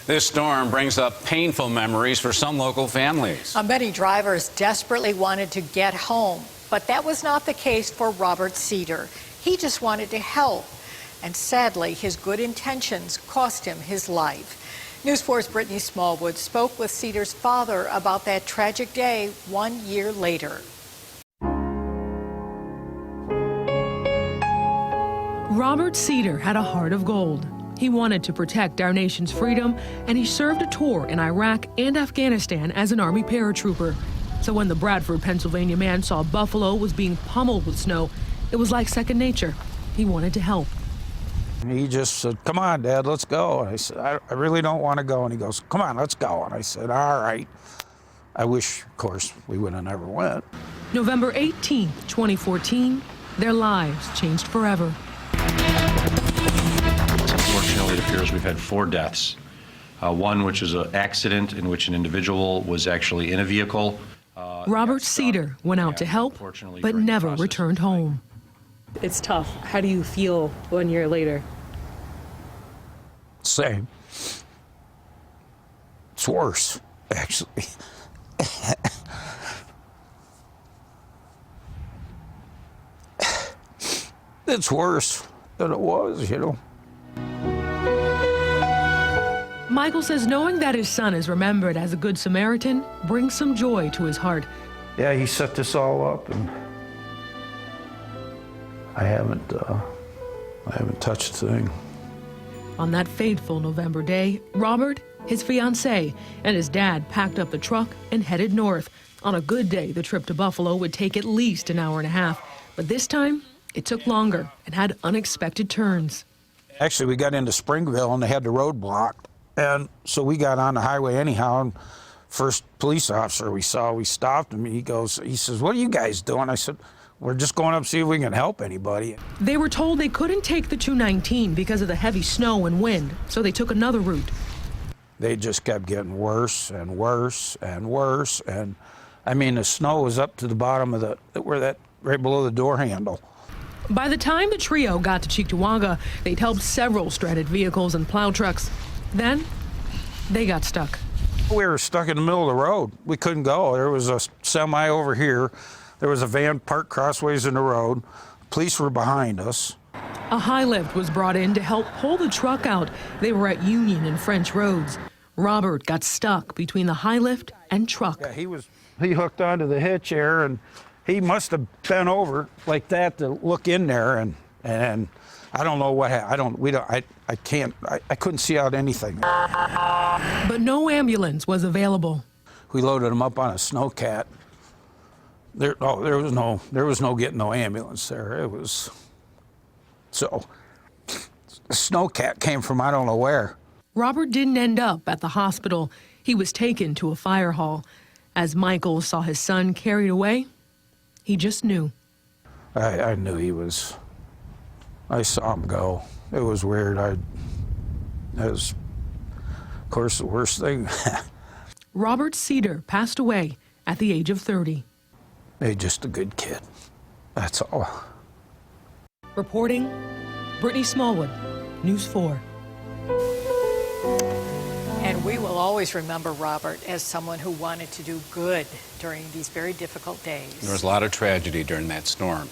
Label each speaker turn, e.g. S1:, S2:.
S1: This storm brings up painful memories for some local families.
S2: Many drivers desperately wanted to get home, but that was not the case for Robert Cedar. He just wanted to help, and sadly, his good intentions cost him his life. News 4's Brittany Smallwood spoke with Cedar's father about that tragic day 1 year later.
S3: Robert Cedar had a heart of gold. He wanted to protect our nation's freedom, and he served a tour in Iraq and Afghanistan as an Army paratrooper. So when the Bradford, Pennsylvania man saw Buffalo was being pummeled with snow, it was like second nature. He wanted to help.
S4: He just said, "Come on, Dad, let's go." And I said, I really don't want to go. And he goes, "Come on, let's go." And I said, "All right." I wish, of course, we would have never went.
S3: November 18th, 2014, their lives changed forever.
S5: Unfortunately, it appears we've had 4 deaths. One which is an accident in which an individual was actually in a vehicle.
S3: Robert Cedar went out to help, but never returned home.
S6: It's tough. How do you feel 1 year later?
S4: Same. It's worse, actually. It's worse than it was, you know.
S3: Michael says knowing that his son is remembered as a good Samaritan brings some joy to his heart.
S4: Yeah, he set this all up, and I haven't touched a thing.
S3: On that fateful November day, Robert, his fiancée, and his dad packed up the truck and headed north. On a good day, the trip to Buffalo would take at least an hour and a half, but this time it took longer and had unexpected turns.
S4: Actually, we got into Springville, and they had the road blocked. And so we got on the highway anyhow, and first police officer we saw, we stopped him. He says, "What are you guys doing?" I said, "We're just going up to see if we can help anybody."
S3: They were told they couldn't take the 219 because of the heavy snow and wind, so they took another route.
S4: They just kept getting worse and worse and worse. And I mean, the snow was up to the bottom of right below the door handle.
S3: By the time the trio got to Cheektowaga, they'd helped several stranded vehicles and plow trucks. Then they got stuck.
S4: We were stuck in the middle of the road. We couldn't go. There was a semi over here. There was a van parked crossways in the road. Police were behind us.
S3: A high lift was brought in to help pull the truck out. They were at Union and French roads. Robert got stuck between the high lift and truck.
S4: Yeah, he hooked onto the hitch here, and he must have bent over like that to look in there, and I don't know what happened. I couldn't see out anything.
S3: But no ambulance was available.
S4: We loaded him up on a snowcat. There was no getting no ambulance there. It was so the snowcat came from I don't know where.
S3: Robert didn't end up at the hospital. He was taken to a fire hall. As Michael saw his son carried away, he just knew.
S4: I knew he was. I saw him go. It was weird. That was, of course, the worst thing.
S3: Robert Cedar passed away at the age of 30.
S4: He's just a good kid. That's all.
S3: Reporting, Brittany Smallwood, News 4.
S2: And we will always remember Robert as someone who wanted to do good during these very difficult days.
S1: There was a lot of tragedy during that storm.